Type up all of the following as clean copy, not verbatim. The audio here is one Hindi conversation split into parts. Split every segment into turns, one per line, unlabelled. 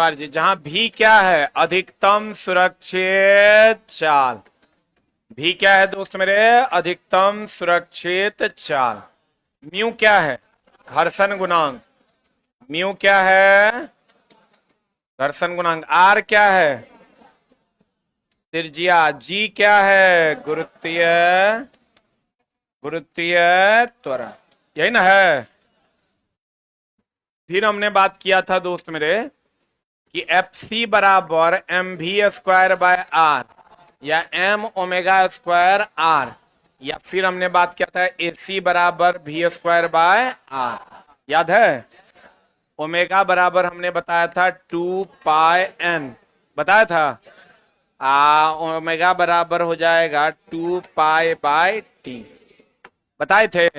जी, जहां भी क्या है, अधिकतम सुरक्षित चाल। भी क्या है दोस्त मेरे, अधिकतम सुरक्षित चाल। म्यू क्या है, घर्षण गुणांक। म्यू क्या है, घर्षण गुणांक। आर क्या है, त्रिज्या। जी क्या है, गुरुत्वीय गुरुत्वीय त्वरण। यही ना है। फिर हमने बात किया था दोस्त मेरे कि एफ सी बराबर M V square by R या एम ओमेगा स्क्वायर आर, या फिर हमने बात किया था ए सी बराबर वी स्क्वायर बाय आर। याद है, ओमेगा बराबर हमने बताया था 2 पाई एन, बताया था। ओमेगा बराबर हो जाएगा 2 पाई/टी, बताए थे।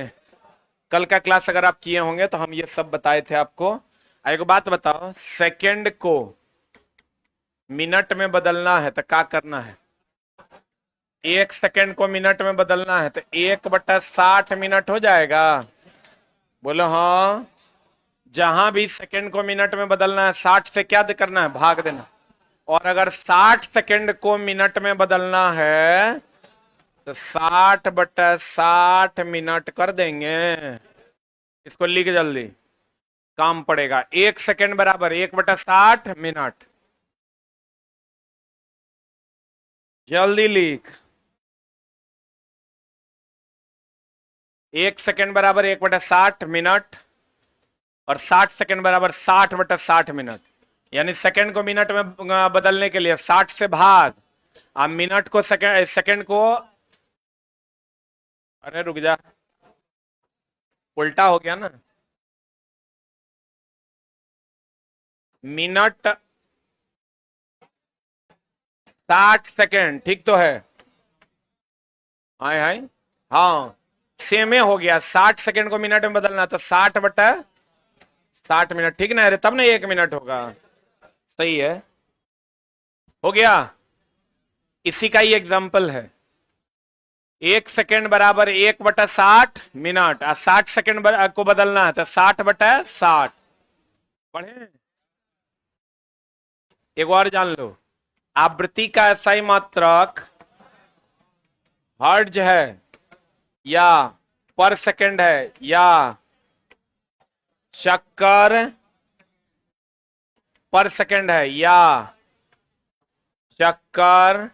कल का क्लास अगर आप किए होंगे तो हम ये सब बताए थे आपको। एक बात बताओ, सेकंड को मिनट में बदलना है तो क्या करना है? 1 सेकंड को मिनट में बदलना है तो 1/60 मिनट हो जाएगा। बोलो हाँ। जहां भी सेकंड को मिनट में बदलना है 60 से क्या करना है, भाग देना। और अगर 60 सेकंड को मिनट में बदलना है तो 60/60 मिनट कर देंगे। इसको लिख जल्दी, काम पड़ेगा। 1 सेकंड बराबर 1/60 मिनट। जल्दी लिख। 1 सेकंड बराबर 1/60 मिनट और 60 सेकंड बराबर 60/60 मिनट। यानी सेकंड को मिनट में बदलने के लिए 60 से भाग, अब मिनट को सेकंड को, अरे रुक जा, उल्टा हो गया ना। मिनट 60 सेकंड, ठीक तो है? हाय हाय, हाँ सेम हो गया। 60 सेकंड को मिनट में बदलना तो 60/60 मिनट, ठीक ना? अरे तब ना 1 मिनट होगा। सही है, हो गया। इसी का ही एग्जाम्पल है। 1 सेकंड बराबर 1/60 मिनट और 60 सेकंड को बदलना है तो 60/60। पढ़े? एक और जान लो, आवृत्ति का एसआई मात्रक हर्ट्ज है या पर सेकंड है या चक्कर पर सेकंड है या चक्कर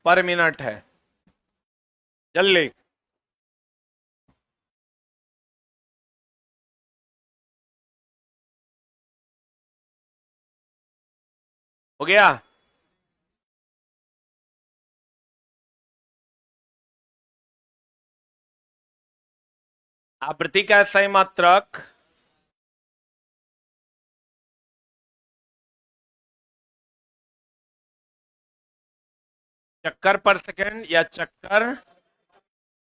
पर मिनट है। जल्दी। हो गया? आवृत्ति का सही मात्रक चक्कर पर सेकंड या चक्कर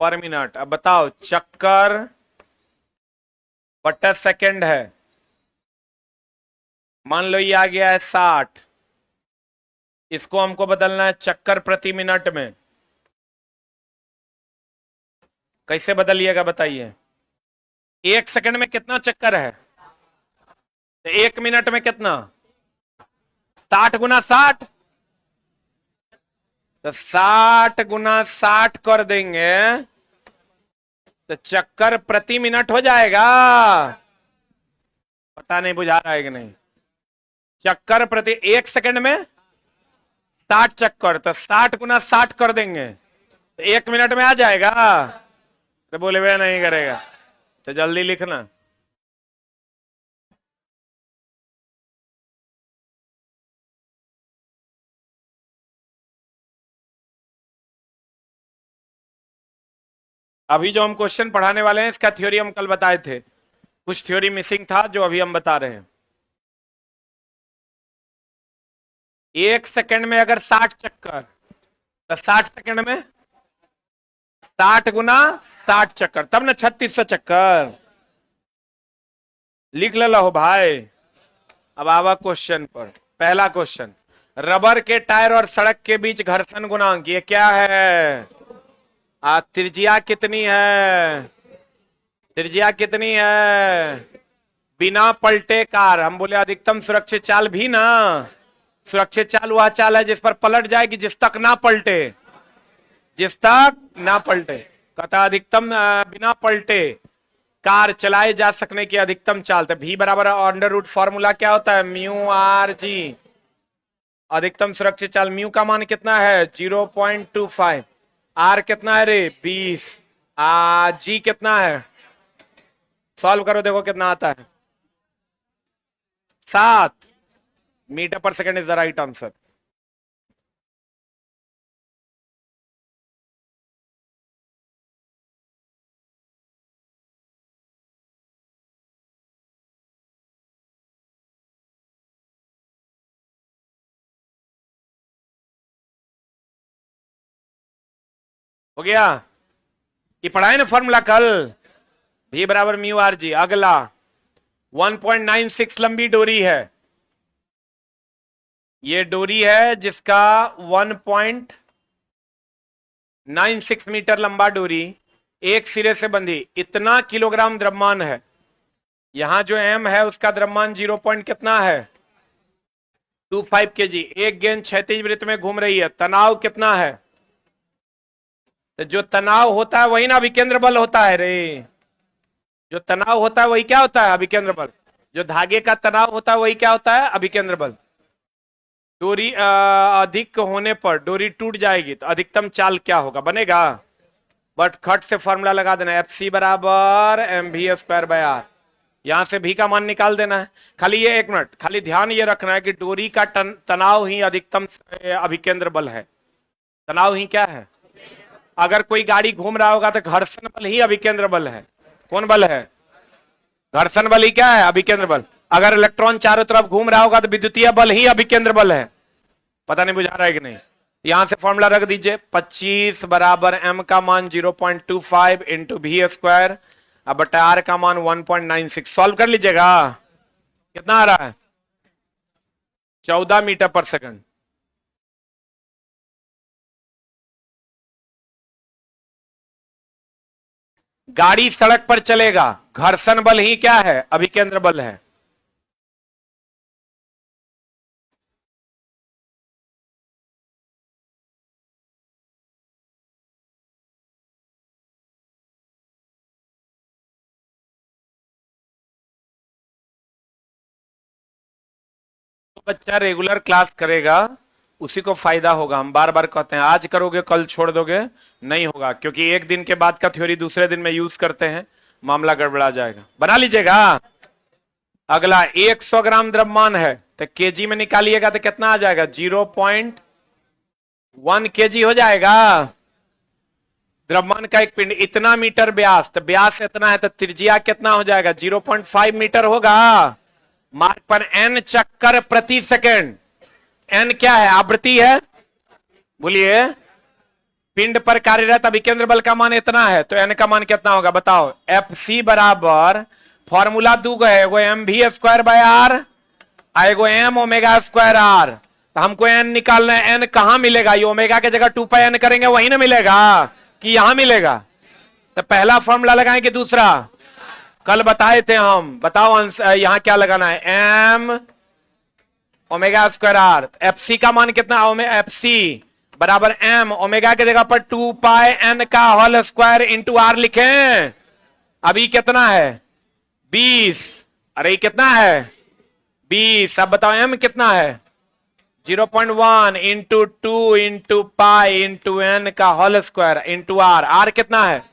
पर मिनट। अब बताओ, चक्कर बटा सेकंड है, मान लो ये आ गया है 60, इसको हमको बदलना है चक्कर प्रति मिनट में। कैसे बदलिएगा बताइए? 1 सेकंड में कितना चक्कर है तो 1 मिनट में कितना? 60 × 60, तो 60 × 60 कर देंगे तो चक्कर प्रति मिनट हो जाएगा। पता नहीं बुझा रहा है कि नहीं? चक्कर प्रति 1 सेकंड में 60 चक्कर, तो 60 × 60 कर देंगे तो 1 मिनट में आ जाएगा। तो बोले वे नहीं करेगा, तो जल्दी लिखना। अभी जो हम क्वेश्चन पढ़ाने वाले हैं इसका थ्योरी हम कल बताए थे, कुछ थ्योरी मिसिंग था जो अभी हम बता रहे हैं। 1 सेकंड में अगर 60 चक्कर तो 60 सेकंड में 60 × 60 चक्कर, तब ना 3600 चक्कर। लिख लो हो भाई। अब आवा क्वेश्चन पर। पहला क्वेश्चन, रबर के टायर और सड़क के बीच घर्षण गुणांक ये क्या है? त्रिज्या कितनी है? त्रिज्या कितनी है? बिना पलटे कार। हम बोले अधिकतम सुरक्षित चाल भी ना, सुरक्षित चाल वह चाल है जिस पर पलट जाएगी, जिस तक ना पलटे, जिस तक ना पलटे। कहता अधिकतम बिना पलटे कार चलाए जा सकने की अधिकतम चाल। तो भी बराबर अंडर रूट फॉर्मूला क्या होता है, म्यू आर जी। अधिकतम सुरक्षित चाल म्यू का मान कितना है 0.25, आर कितना है रे 20, जी कितना है, सॉल्व करो देखो कितना आता है, 7 मीटर पर second is the right answer. हो गया, ये पढ़ाए ना फॉर्मूला कल, भी बराबर म्यू आर जी। अगला 1.96 लंबी डोरी है, ये डोरी है जिसका 1.96 मीटर लंबा डोरी एक सिरे से बंधी, इतना किलोग्राम द्रव्यमान है। यहां जो एम है उसका द्रव्यमान 0 पॉइंट कितना है 25 केजी। एक गेंद क्षैतिज वृत्त में घूम रही है, तनाव कितना है, तो जो तनाव होता है वही ना अभिकेंद्र बल होता है रे, जो तनाव होता है वही क्या होता है अभिकेंद्र बल, जो धागे का तनाव होता है वही क्या होता है अभिकेंद्र बल। डोरी अधिक होने पर डोरी टूट जाएगी तो अधिकतम चाल क्या होगा बनेगा, बट खट से फॉर्मूला लगा देना, एफ सी बराबर M V square by R. यहां से भी का मान निकाल देना है। खाली ये 1 मिनट, खाली ध्यान ये रखना है कि डोरी का तनाव ही अधिकतम अभिकेंद्र बल है। तनाव ही क्या है, अगर कोई गाड़ी घूम रहा होगा तो घर्षण बल ही अभिकेंद्र बल है। कौन बल है, घर्षण बल ही क्या है अभिकेंद्र बल। अगर इलेक्ट्रॉन चारों तरफ घूम रहा होगा तो विद्युतीय बल ही अभिकेंद्र बल है। पता नहीं बुझा रहा है कि नहीं, यहां से फॉर्मूला रख दीजिए, 25 बराबर एम का मान 0.25 इंटू वी स्क्वायर, अब बटा आर का मान 1.96। सॉल्व कर लीजिएगा, कितना आ रहा है 14 मीटर पर सेकंड। गाड़ी सड़क पर चलेगा, घर्षण बल ही क्या है अभिकेंद्र बल है। तो बच्चा रेगुलर क्लास करेगा उसी को फायदा होगा। हम बार बार कहते हैं आज करोगे कल छोड़ दोगे, नहीं होगा, क्योंकि एक दिन के बाद का थ्योरी दूसरे दिन में यूज करते हैं, मामला गड़बड़ा जाएगा। बना लीजिएगा। अगला 100 ग्राम द्रव्यमान है तो केजी में निकालिएगा तो कितना आ जाएगा 0.1 केजी हो जाएगा। द्रव्यमान का एक पिंड, इतना मीटर व्यास, तो व्यास इतना है तो त्रिज्या कितना हो जाएगा 0.5 मीटर होगा। मार्ग पर n चक्कर प्रति सेकंड, n क्या है आवृत्ति है, बोलिए। पिंड पर कार्यरत अभिकेंद्र बल का मान इतना है तो n का मान कितना होगा बताओ। एफ सी बराबर फॉर्मूला दू गए, एगो M V square by R, एगो एम ओमेगा स्क्वायर आर। तो हमको n निकालना है, n कहां मिलेगा, ये ओमेगा के जगह 2 पाई n करेंगे वही ना मिलेगा कि यहां मिलेगा। तो पहला फॉर्मूला लगाएं कि दूसरा, कल बताए थे हम, बताओ यहां क्या लगाना है, M omega square R. F C का मान कितना, एफ सी बराबर एम ओमेगा के जगह पर 2 पाई एन का होल स्क्वायर इंटू आर लिखें। अभी कितना है 20, अरे कितना है 20। अब बताओ एम कितना है 0.1 into 2 into pi into n का whole square into r, r कितना है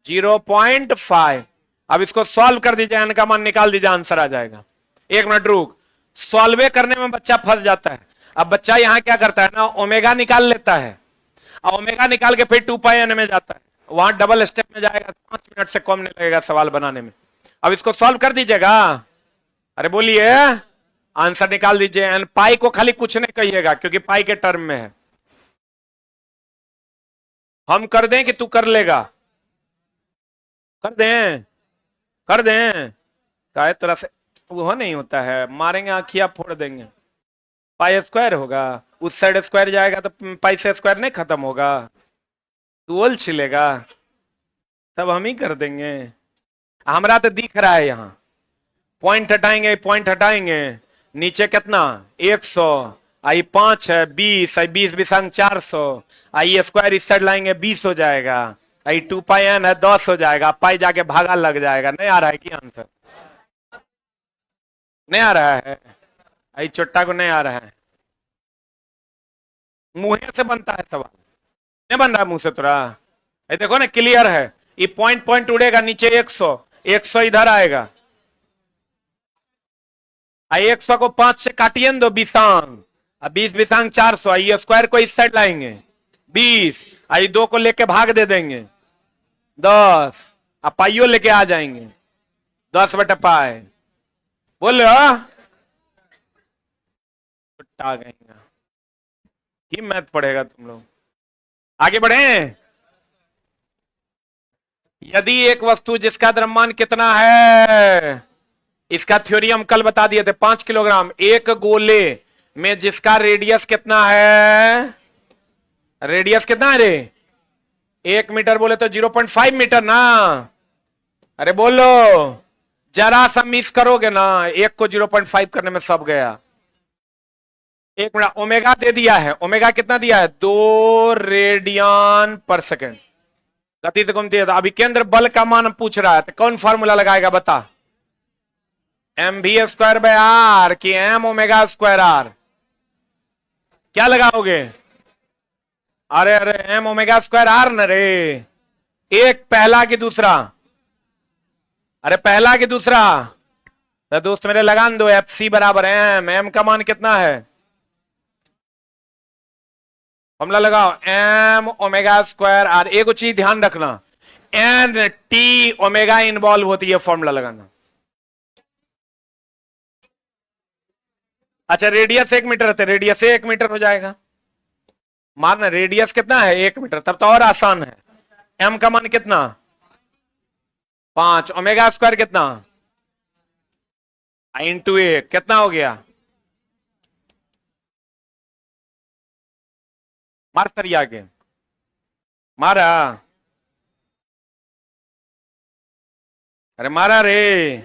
0.5। अब इसको सॉल्व कर दीजिए, एन का मान निकाल दीजिए, आंसर आ जाएगा। 1 मिनट रुक, सॉल्वे करने में बच्चा फंस जाता है। अब बच्चा यहां क्या करता है ना, ओमेगा निकाल लेता है, और ओमेगा निकाल के फिर 2 पाई एन में जाता है, वहां डबल स्टेप में जाएगा, 5 मिनट से कम नहीं लगेगा सवाल बनाने में। अब इसको सॉल्व कर दीजिएगा, अरे बोलिए आंसर निकाल दीजिए। एन पाई को खाली कुछ नहीं कहिएगा क्योंकि पाई के टर्म में है। हम कर दें कि तू कर लेगा, कर दें कर दें, काय तरह से वो नहीं होता है, मारेंगे आंखिया फोड़ देंगे। पाई स्क्वायर होगा, उस साइड स्क्वायर जाएगा तो पाई से स्क्वायर नहीं खत्म होगा, तू ओल छिलेगा, तब हम ही कर देंगे। हमरा तो दिख रहा है यहाँ, पॉइंट हटाएंगे, पॉइंट हटाएंगे, नीचे कितना 100, आई 5 है 20, आई 20 बिसंग 400, आई स्क्वायर इस साइड लाएंगे 20 हो जाएगा, आई 2 पाई एन है 10 हो जाएगा, पाई जाके भागा लग जाएगा। नहीं आ रहा है क्या आंसर? नहीं आ रहा है? आई चुट्टा को नहीं आ रहा है, मुंह से बनता है सवाल, नहीं बन रहा मुंह से तुरा। ये देखो ना क्लियर है, ये पॉइंट पॉइंट उड़ेगा, नीचे 100, 100 इधर आएगा, आई 100 को 5 से काटिए दो बिसांग, अब 20 बिसांग 400, आई स्क्वायर को इस साइड लाएंगे 20, आई 2 को लेके भाग दे देंगे 10, अब पाइयो लेके आ जाएंगे 10 बटे पाए, बोलो आ गए। की मैथ पढ़ेगा तुम लोग। आगे बढ़े। यदि एक वस्तु जिसका द्रव्यमान कितना है, इसका थ्योरी हम कल बता दिए थे, 5 किलोग्राम, एक गोले में जिसका रेडियस कितना है, रेडियस कितना है रे, 1 मीटर बोले तो 0.5 मीटर ना, अरे बोलो, जरा सा मिस करोगे ना, एक को 0.5 करने में सब गया। एक मिनट, ओमेगा दे दिया है, ओमेगा कितना दिया है, 2 रेडियन पर सेकेंड, गति से घूमती है। अभी केंद्र बल का मान पूछ रहा है, तो कौन फार्मूला लगाएगा बता, M V square by R की एम ओमेगा स्क्वायर आर, क्या लगाओगे, अरे अरे एम ओमेगा स्क्वायर आर न रे, एक पहला की दूसरा, अरे पहला की दूसरा, तो दोस्त मेरे लगा दो, एफ सी बराबर एम, एम का मान कितना है, फॉर्मूला लगाओ एम ओमेगा स्क्वायर आर। एक चीज ध्यान रखना, एन टी ओमेगा इन्वॉल्व होती है, फॉर्मूला लगाना। अच्छा रेडियस 1 मीटर रहते, रेडियस 1 मीटर हो जाएगा, मारना रेडियस कितना है 1 मीटर, तब तो और आसान है। एम का मान कितना 5, ओमेगा स्क्वायर कितना इंटू 1 कितना हो गया, मार कर आगे मारा, अरे मारा रे,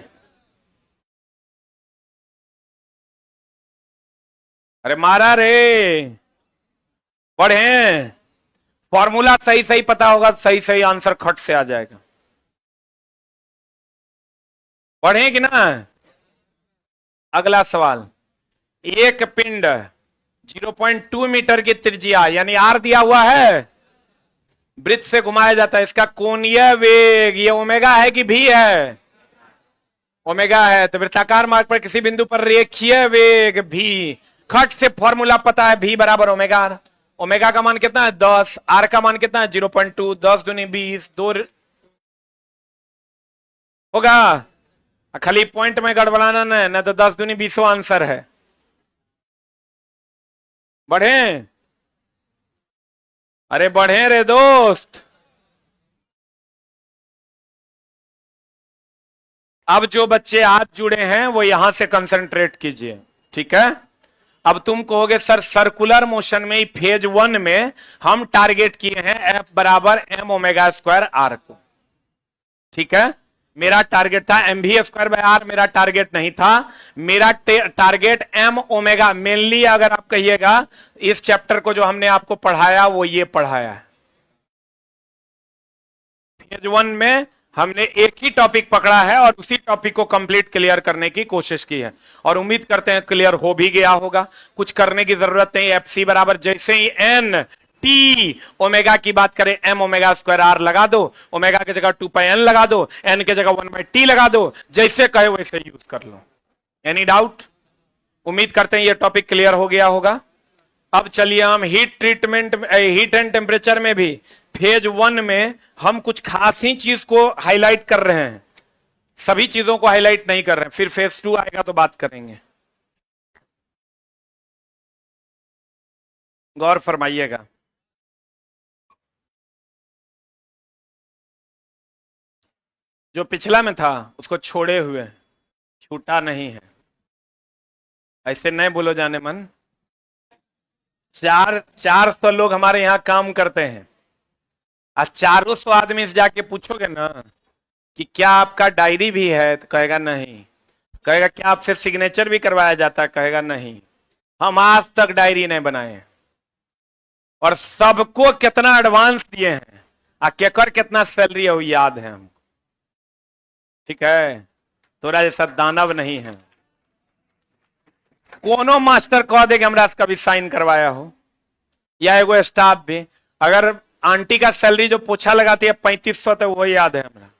अरे मारा रे, पढ़े, फॉर्मूला सही सही पता होगा, सही सही आंसर खट से आ जाएगा, पढ़े कि ना। अगला सवाल, एक पिंड 0.2 मीटर की त्रिज्या यानी आर दिया हुआ है, वृत्त से घुमाया जाता है, इसका कोणीय वेग ये ओमेगा है कि भी है, ओमेगा है, तो वृत्ताकार मार्ग पर किसी बिंदु पर रेखीय वेग भी, खट से फॉर्मूला पता है, भी बराबर ओमेगा आर, ओमेगा का मान कितना है 10, आर का मान कितना है 0.2, 10 दूनी 20, 2 होगा, खाली पॉइंट में गड़बड़ाना ना तो 10 दूनी 20 आंसर है। बढ़े, अरे बढ़े रे दोस्त। अब जो बच्चे आज जुड़े हैं वो यहां से कंसंट्रेट कीजिए, ठीक है। अब तुम कहोगे सर सर्कुलर मोशन में फेज 1 में हम टारगेट किए हैं एफ बराबर एम ओमेगा स्क्वायर आर को, ठीक है। मेरा टारगेट था M V square by R, मेरा टारगेट नहीं था, मेरा टारगेट एम ओमेगा, मेनली अगर आप कहिएगा इस चैप्टर को जो हमने आपको पढ़ाया वो ये पढ़ाया है। फेज 1 में हमने एक ही टॉपिक पकड़ा है और उसी टॉपिक को कंप्लीट क्लियर करने की कोशिश की है, और उम्मीद करते हैं क्लियर हो भी गया होगा, कुछ करने की जरूरत नहीं। एफ सी बराबर जैसे ही एन टी ओमेगा की बात करें, एम ओमेगा स्क्वायर आर लगा दो, ओमेगा की जगह 2 पाई एन लगा दो, एन की जगह 1/t लगा दो, जैसे कहे वैसे यूज कर लो। Any doubt? उम्मीद करते हैं ये टॉपिक क्लियर हो गया होगा। अब चलिए हम heat treatment, heat and temperature में भी फेज 1 में हम कुछ खास ही चीज को हाईलाइट कर रहे हैं, सभी चीजों को हाईलाइट नहीं कर रहे हैं, फिर फेज 2 आएगा तो बात करेंगे। गौर फरमाइएगा। जो पिछला में था उसको छोड़े हुए, छूटा नहीं है, ऐसे नहीं बोलो जाने मन। 400 लोग हमारे यहां काम करते हैं, आज 400 आदमी से जाके पूछोगे ना कि क्या आपका डायरी भी है, तो कहेगा नहीं। कहेगा क्या आपसे सिग्नेचर भी करवाया जाता है? कहेगा नहीं, हम आज तक डायरी नहीं बनाए और सबको कितना एडवांस दिए हैं और केकर कितना सैलरी है वो याद है हमको। ठीक है, तोरा जैसा दानव नहीं है। कोनो मास्टर कह दे कि हमरा से कभी साइन करवाया हो, या एगो स्टाफ भी। अगर आंटी का सैलरी जो पोछा लगाती है 3500, तो वो याद है हमरा।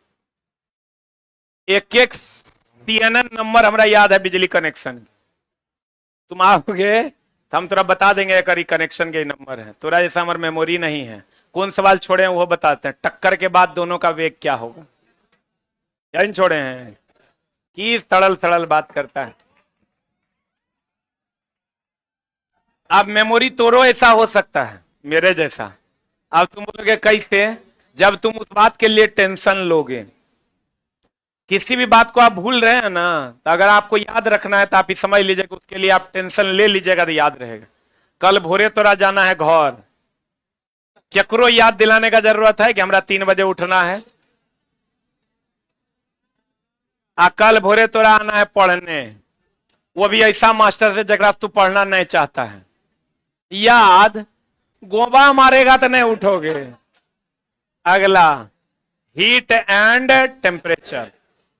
एक एक CNN नंबर हमरा याद है बिजली कनेक्शन। तुम आओगे तो हम तोरा बता देंगे करी कनेक्शन के नंबर है। तोरा जैसा हमारे मेमोरी नहीं है। कौन सवाल छोड़े हैं वो बताते हैं। टक्कर के बाद दोनों का वेग क्या होगा? क्या नहीं छोड़े हैं कि सड़ल सड़ल बात करता है। अब मेमोरी तोरो ऐसा हो सकता है मेरे जैसा। अब तुम बोलोगे कैसे? जब तुम उस बात के लिए टेंशन लोगे, किसी भी बात को आप भूल रहे हैं ना, तो अगर आपको याद रखना है तो आप ही समझ लीजिएगा, उसके लिए आप टेंशन ले लीजिएगा तो याद रहेगा। कल भोरे तोरा जाना है घर, केकरो याद दिलाने का जरूरत है कि हमरा 3 बजे उठना है? कल भोरे तोरा आना है पढ़ने, वो भी ऐसा मास्टर से जगह तू पढ़ना नहीं चाहता है। याद गोबा मारेगा तो नहीं उठोगे। अगला, हीट एंड टेम्परेचर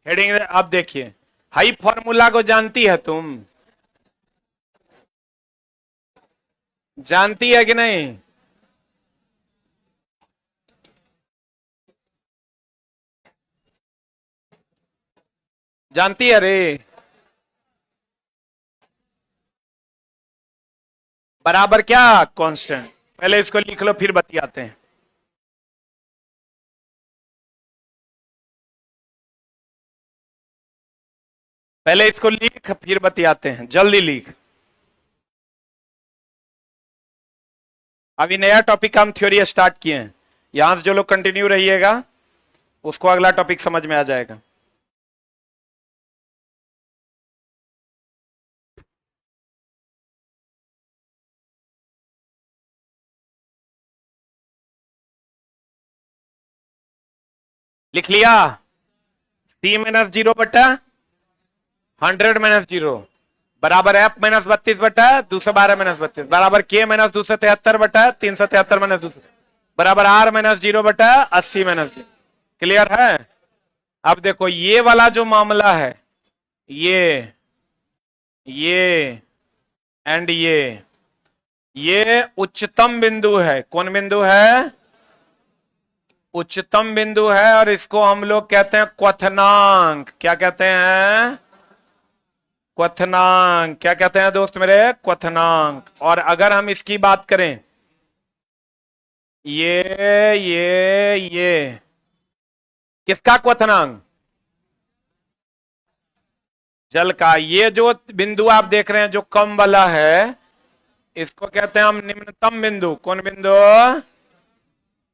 हेडिंग। अब देखिए, हाई फॉर्मूला को जानती है तुम? जानती है कि नहीं? जानती है रे? बराबर क्या कांस्टेंट? पहले इसको लिख लो फिर बतियाते हैं। पहले इसको लिख फिर बतियाते हैं, जल्दी लिख। अभी नया टॉपिक का हम थ्योरी स्टार्ट किए हैं। यहां से जो लोग कंटिन्यू रहिएगा उसको अगला टॉपिक समझ में आ जाएगा। लिख लिया? C माइनस 0 बटा 100 माइनस 0 बराबर F माइनस 32 बटा 212 माइनस 32 बराबर K माइनस 273 बटा 373 माइनस 200 बराबर R माइनस 0 बटा 80 माइनस 0। क्लियर है? अब देखो ये वाला जो मामला है, ये एंड ये उच्चतम बिंदु है। कौन बिंदु है? उच्चतम बिंदु है, और इसको हम लोग कहते हैं क्वथनांक। क्या कहते हैं? क्वथनांक। क्या कहते हैं दोस्त मेरे? क्वथनांक। और अगर हम इसकी बात करें, ये किसका क्वथनांक? जल का। ये जो बिंदु आप देख रहे हैं जो कम वाला है, इसको कहते हैं हम निम्नतम बिंदु। कौन बिंदु?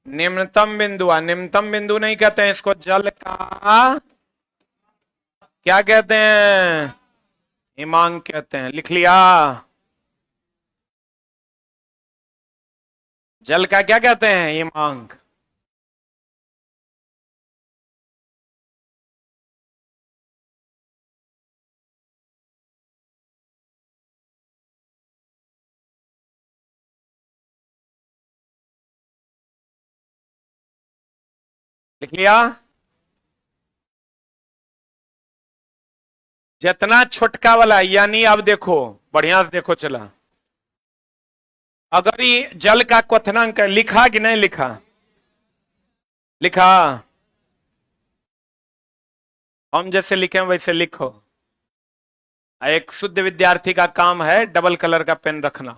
निम्नतम बिंदु। निम्नतम बिंदु नहीं कहते हैं इसको, जल का क्या कहते हैं? हिमांक कहते हैं। लिख लिया? जल का क्या कहते हैं? हिमांक। लिख लिया? जितना छोटका वाला, यानी अब देखो बढ़िया से देखो चला, अगर ये जल का क्वथनांक लिखा कि नहीं लिखा? लिखा? हम जैसे लिखे वैसे लिखो। एक शुद्ध विद्यार्थी का काम है डबल कलर का पेन रखना,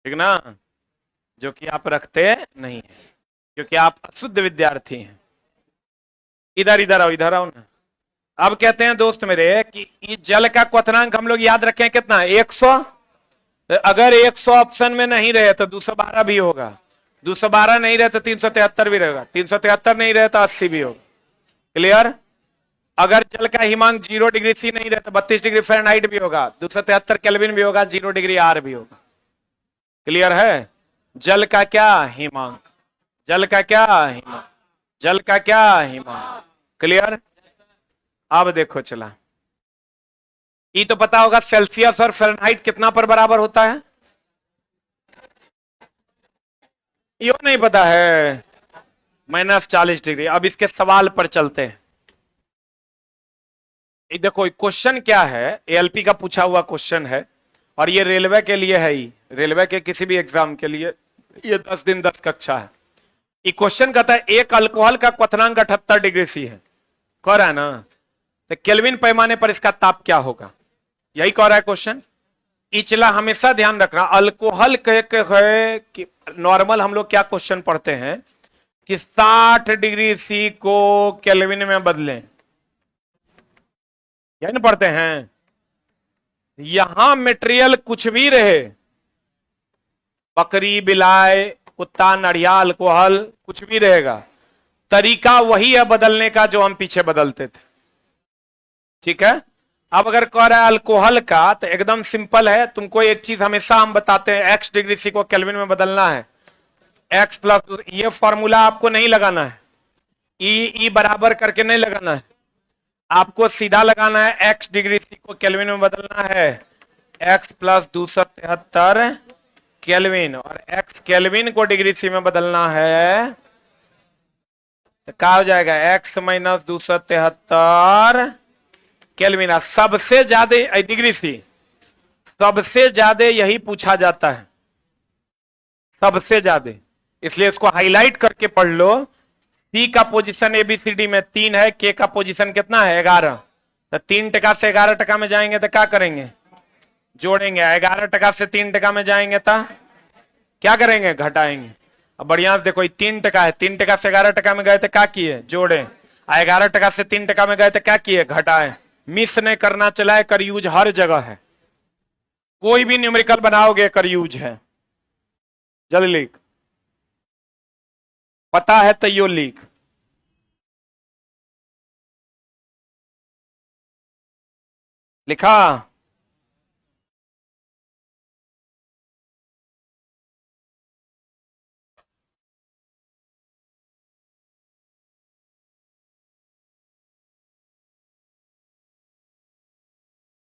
ठीक ना? जो कि आप रखते नहीं है क्योंकि आप अशुद्ध विद्यार्थी हैं। इधर आओ ना। अब कहते हैं दोस्त मेरे कि इस जल का क्वथनांक हम लोग याद रखें कितना? 100। अगर 100 ऑप्शन में नहीं रहे तो 212 भी होगा, 212 नहीं रहे तो 373 भी रहेगा, 373 नहीं रहे तो 80 भी होगा। क्लियर? अगर जल का हिमांक 0 डिग्री C नहीं रहे तो 32 डिग्री फ़ारेनहाइट भी होगा, 273 केल्विन भी होगा, 0 डिग्री R भी होगा। क्लियर है? जल का क्या? हिमांक। जल का क्या? हिमांक। जल का क्या? हिमांक। क्लियर? अब देखो चला, ई तो पता होगा, सेल्सियस और फ़ारेनहाइट कितना पर बराबर होता है? यो नहीं पता है, -40 डिग्री। अब इसके सवाल पर चलते हैं। ये देखो क्वेश्चन क्या है, एएलपी का पूछा हुआ क्वेश्चन है, और ये रेलवे के लिए है ही, रेलवे के किसी भी एग्जाम के लिए ये 10 दिन 10 कक्षा है। ये क्वेश्चन कहता है एक अल्कोहल का क्वथनांक 78 डिग्री सी है, कह रहा है ना, तो केल्विन पैमाने पर इसका ताप क्या होगा, यही कह रहा है क्वेश्चन। इचला हमेशा ध्यान रखना, अल्कोहल है कि नॉर्मल हम लोग क्या क्वेश्चन पढ़ते हैं कि 60 डिग्री सी को केल्विन में बदलें, क्या नहीं पढ़ते हैं? यहां मटेरियल कुछ भी रहे, बकरी, बिलाय, कुत्ता, नड़िया, अल्कोहल, कुछ भी रहेगा, तरीका वही है बदलने का जो हम पीछे बदलते थे। ठीक है। अब अगर कह रहा है अल्कोहल का, तो एकदम सिंपल है, तुमको एक चीज हमेशा हम बताते हैं, x डिग्री सी को केल्विन में बदलना है, x प्लस, ये फॉर्मूला आपको नहीं लगाना है, ई बराबर करके नहीं लगाना है, आपको सीधा लगाना है, x डिग्री सी को केल्विन में बदलना है, x प्लस 273 केल्विन, और x केल्विन को डिग्री सी में बदलना है, तो क्या हो जाएगा, x माइनस 273 केल्विन। सबसे ज्यादा डिग्री सी, सबसे ज्यादा यही पूछा जाता है, सबसे ज्यादा, इसलिए इसको हाईलाइट करके पढ़ लो। सी का पोजीशन एबीसीडी में 3 है, के का पोजीशन कितना है 11, तो 3% से 11% में जाएंगे तो क्या करेंगे, जोड़ेंगे, 11% से 3% में जाएंगे तो क्या करेंगे, घटाएंगे। अब बढ़िया से देखो, 3% है, 3% से 11% में गए तो क्या किए, जोड़े, 11% से 3% में गए तो क्या किए, घटाए। मिस नहीं करना, चला कर यूज हर जगह है, कोई भी न्यूमेरिकल बनाओगे कर यूज है। जल्दी लिख, पता है तो यो लिख। लिखा?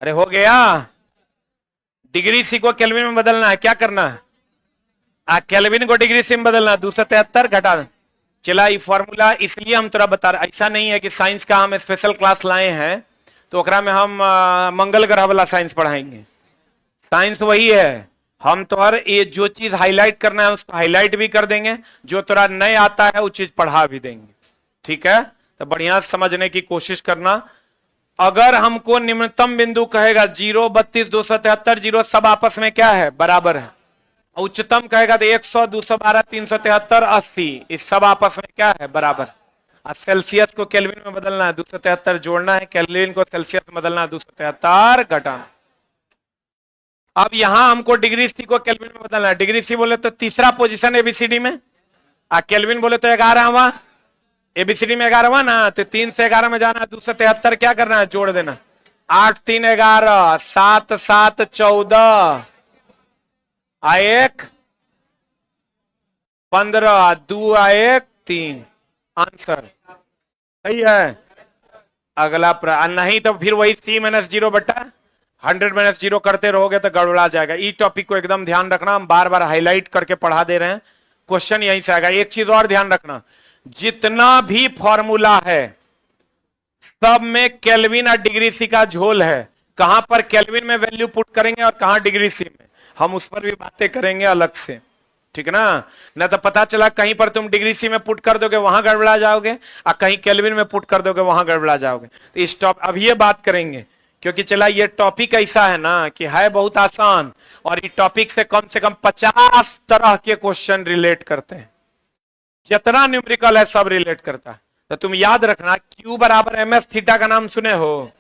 अरे हो गया। डिग्री सी को केल्विन में बदलना है, क्या करना है, केल्विन को डिग्री सी में बदलना है, 273 घटा। चला ये फॉर्मूला इसलिए हम थोड़ा बता रहे, ऐसा नहीं है कि साइंस का हम स्पेशल क्लास लाए हैं तो ओकरा में हम मंगल ग्रह वाला साइंस पढ़ाएंगे। साइंस वही है, हम तो हर ये जो चीज हाईलाइट करना है उसको हाईलाइट भी कर देंगे, जो थोड़ा नहीं आता है वो चीज पढ़ा भी देंगे। ठीक है, तो बढ़िया समझने की कोशिश करना। अगर हमको निम्नतम बिंदु कहेगा 0, 32, 273, 0 सब आपस में क्या है, बराबर है। उच्चतम कहेगा तो 100, 212, 373, 80, इस सब आपस में क्या है, बराबर। सेल्सियस को केल्विन में बदलना है, 273 जोड़ना है, केल्विन को सेल्सियस में बदलना है, 273 घटाना। अब यहां हमको डिग्री सी को केल्विन में बदलना है। डिग्री सी बोले तो तीसरा पोजीशन एबीसीडी में, केल्विन बोले तो 11वां, एबीसीडी में 11वां ना, तो 3 से 11 में जाना है, 273 क्या करना है, जोड़ देना, 8, 3, 11, 7, 7, 14, 1, 15, 2, 1, 3, आंसर सही है। अगला नहीं तो फिर वही C-0 बटा 100-0 करते रहोगे तो गड़बड़ा जाएगा। ई टॉपिक को एकदम ध्यान रखना, हम बार बार हाईलाइट करके पढ़ा दे रहे हैं, क्वेश्चन यहीं से आएगा। एक चीज और ध्यान रखना, जितना भी फॉर्मूला है सब में केल्विन और डिग्री सी का झोल है, कहां पर केल्विन में वैल्यू पुट करेंगे और कहां डिग्री सी में, हम उस पर भी बातें करेंगे अलग से। ठीक ना, न तो पता चला कहीं पर तुम डिग्री सी में पुट कर दोगे वहां गड़बड़ा जाओगे, और कहीं केल्विन में पुट कर दोगे वहां गड़बड़ा जाओगे। तो इस अब ये बात करेंगे, क्योंकि चला ये टॉपिक ऐसा है ना कि है बहुत आसान, और इस टॉपिक से कम 50 तरह के क्वेश्चन रिलेट करते हैं, जितना न्यूमेरिकल है सब रिलेट करता है। तो तुम याद रखना, Q बराबर MS थीटा का नाम सुने हो,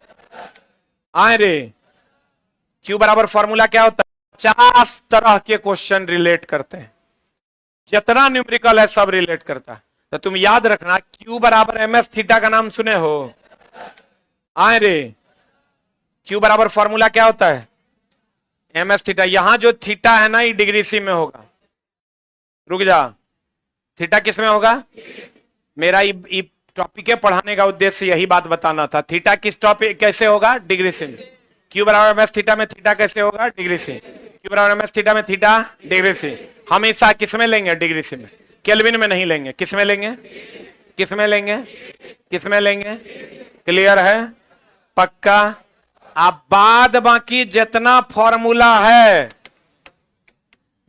आए रे, Q बराबर फॉर्मूला क्या होता है, 50 तरह के क्वेश्चन रिलेट करते हैं, जितना न्यूमेरिकल है सब रिलेट करता है। तो तुम याद रखना, Q बराबर MS थीटा का नाम सुने हो, आए रे, Q बराबर फॉर्मूला क्या होता है, MS थीटा। यहां जो थीटा है ना ये डिग्री सी में होगा, रुक जा, थीटा किस में होगा, मेरा ये टॉपिक के पढ़ाने का उद्देश्य यही बात बताना था, थीटा किस टॉपिक कैसे होगा, डिग्री सी में। क्यू बराबर एम एस थीटा में थीटा कैसे होगा? डिग्री से। क्यू बराबर एम एस थीटा में थीटा डिग्री से। हमेशा किस में लेंगे? डिग्री से में, केल्विन में नहीं लेंगे। किस में लेंगे? किस में लेंगे? किस में लेंगे? क्लियर है? पक्का? अब बाद बाकी जितना फॉर्मूला है,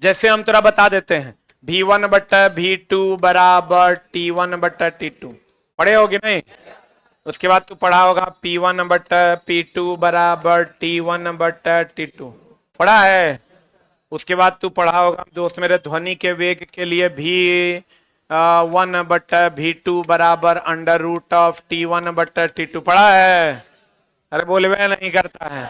जैसे हम थोड़ा बता देते हैं, V1 बट्टा V2 बराबर T1 बट्टा T2, पढ़े होगे नहीं? उसके बाद तू पढ़ा होगा P1 बट्टा P2 बराबर T1 बट्टा T2, पढ़ा है? उसके बाद तू पढ़ा होगा दोस्त मेरे ध्वनि के वेग के लिए V1 बट्टा V2 बराबर अंडर रूट ऑफ T1 बट्टा T2, पढ़ा है? अरे बोलवे नहीं करता है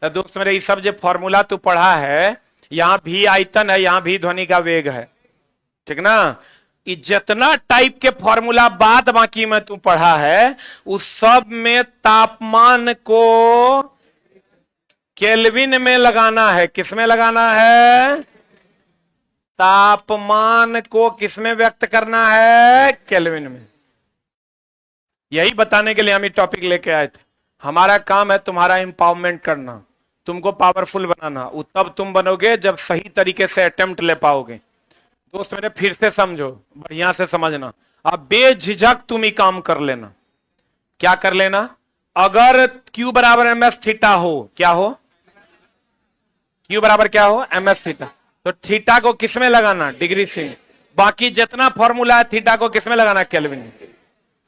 तो दोस्त मेरे, ये सब जो फॉर्मूला तू पढ़ा है, यहाँ भी आयतन है, यहाँ भी ध्वनि का वेग है, ठीक ना? ये जितना टाइप के फॉर्मूला बाद बाकी में तू पढ़ा है, उस सब में तापमान को केल्विन में लगाना है। किस में लगाना है? तापमान को किस में व्यक्त करना है? केल्विन में। यही बताने के लिए हम ये टॉपिक लेके आए थे। हमारा काम है तुम्हारा एम्पावरमेंट करना, तुमको पावरफुल बनाना। तब तुम बनोगे जब सही तरीके से अटेम्प्ट ले पाओगे। दोस्त मेरे फिर से समझो, बढ़िया से समझना, अब बेझिझक तुम ही काम कर लेना। क्या कर लेना? अगर Q बराबर एम एस थीटा हो, क्या हो? Q बराबर क्या हो? M S theta. तो थीटा को किस में लगाना? डिग्री से। बाकी जितना फॉर्मूला है थीटा को किस में लगाना? केल्विन में।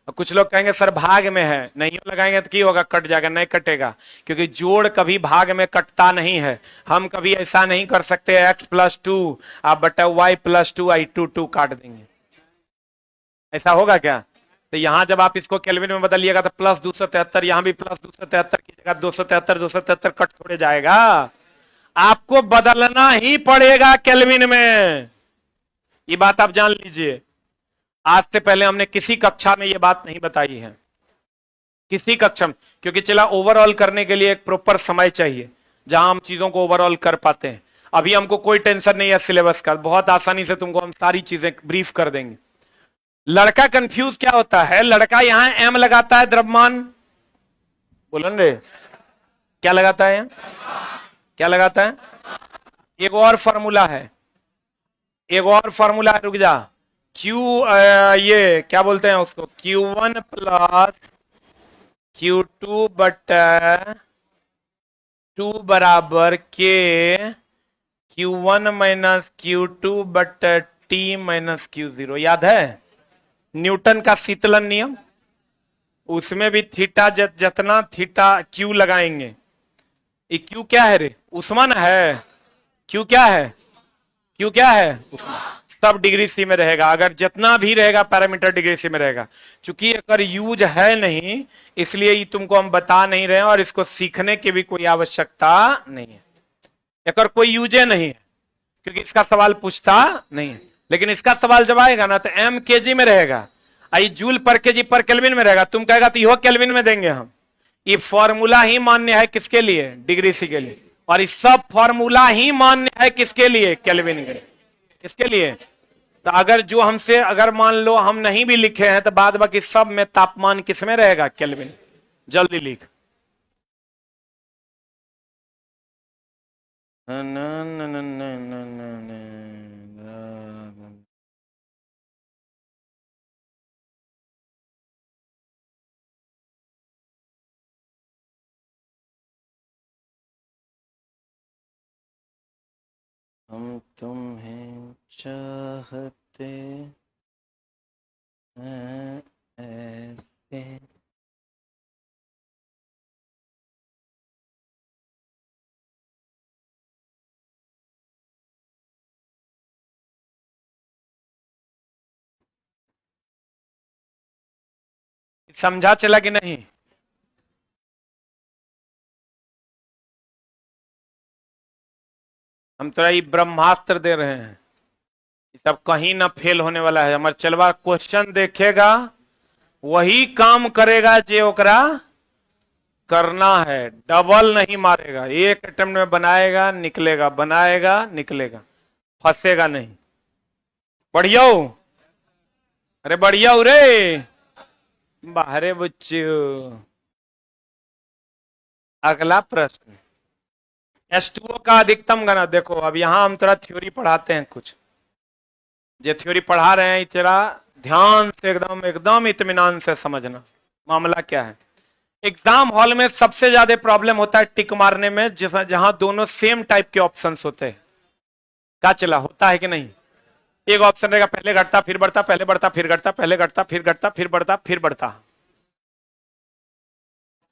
कुछ लोग कहेंगे सर भाग में है, नहीं लगाएंगे तो क्या होगा? कट जाएगा। नहीं कटेगा, क्योंकि जोड़ कभी भाग में कटता नहीं है। हम कभी ऐसा नहीं कर सकते x प्लस 2 आप बटा y प्लस 2 आई 2 काट देंगे, ऐसा होगा क्या? तो यहां जब आप इसको केल्विन में बदलिएगा तो प्लस 273, यहां भी प्लस 273 की जगह 273 कट थोड़े जाएगा, आपको बदलना ही पड़ेगा केल्विन में। ये बात आप जान लीजिए। आज से पहले हमने किसी कक्षा में ये बात नहीं बताई है, किसी कक्षा में, क्योंकि चला ओवरऑल करने के लिए एक प्रॉपर समय चाहिए जहां हम चीजों को ओवरऑल कर पाते हैं। अभी हमको कोई टेंशन नहीं है सिलेबस का, बहुत आसानी से तुमको हम सारी चीजें ब्रीफ कर देंगे। लड़का कंफ्यूज क्या होता है? लड़का यहां एम लगाता है द्रव्यमान, बोलन रे, क्या लगाता है? क्या लगाता है? एक और फॉर्मूला है, एक और फॉर्मूला है, रुक जा। Q ये क्या बोलते हैं उसको? Q1 प्लस Q2 बटा 2 बराबर के Q1 माइनस Q2 बटा T माइनस Q0, याद है न्यूटन का शीतलन नियम? उसमें भी थीटा जितना थीटा Q लगाएंगे, ये Q क्या है रे? उष्मा है। Q क्या है? Q क्या है? उष्मा। सब डिग्री सी में रहेगा, अगर जितना भी रहेगा पैरामीटर डिग्री सी में रहेगा। चूंकि अगर यूज है नहीं, इसलिए ये तुमको हम बता नहीं रहे हैं, और इसको सीखने की भी कोई आवश्यकता नहीं है। अगर कोई यूजे नहीं है, क्योंकि इसका सवाल पूछता नहीं है। लेकिन इसका सवाल जब आएगा ना तो एम केजी में रहेगा, आई जूल पर केजी पर केल्विन में रहेगा। तुम कहेगा तो यो केल्विन में देंगे हम। ये फॉर्मूला ही मान्य है किसके लिए? डिग्री सी के लिए। और ये सब फॉर्मूला ही मान्य है किसके लिए? केल्विन के लिए। किसके लिए? तो अगर जो हमसे, अगर मान लो हम नहीं भी लिखे हैं, तो बाद बाकी सब में तापमान किस में रहेगा? केल्विन। जल्दी लिख। हम तुम्हें चाहते हैं ऐसे। समझा चला कि नहीं? हम तो ये ब्रह्मास्त्र दे रहे हैं, सब कहीं ना फेल होने वाला है। हमारे चलवा क्वेश्चन देखेगा, वही काम करेगा जो ओकरा करना है, डबल नहीं मारेगा। एक अटेम्प्ट में बनाएगा निकलेगा, बनाएगा निकलेगा, फंसेगा नहीं। बढ़िया, अरे बढ़िया रे बाहरे बच्चे। अगला प्रश्न, H2O का अधिकतम घनत्व देखो, अब यहां हम थोड़ा थ्योरी पढ़ाते हैं कुछ, जो थ्योरी पढ़ा रहे हैं तेरा ध्यान से एकदम एकदम इत्मीनान से समझना मामला क्या है। एग्जाम हॉल में सबसे ज्यादा प्रॉब्लम होता है टिक मारने में, जहां दोनों सेम टाइप के ऑप्शंस होते हैं। क्या चला होता है कि नहीं? एक ऑप्शन रहेगा पहले घटता फिर बढ़ता, पहले बढ़ता फिर घटता, पहले घटता फिर घटता, फिर बढ़ता फिर बढ़ता।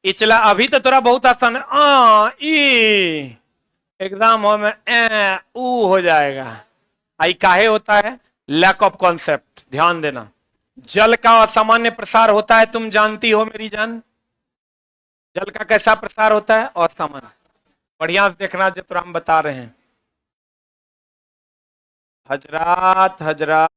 इचला अभी तो थोड़ा बहुत आसान है, ई एग्जाम हॉल में ऊ हो जाएगा। आई काहे होता है? Lack of concept. ध्यान देना, जल का असामान्य प्रसार होता है, तुम जानती हो मेरी जान। जल का कैसा प्रसार होता है? असामान्य। बढ़िया से देखना जो तो हम बता रहे हैं। हजरात हजरात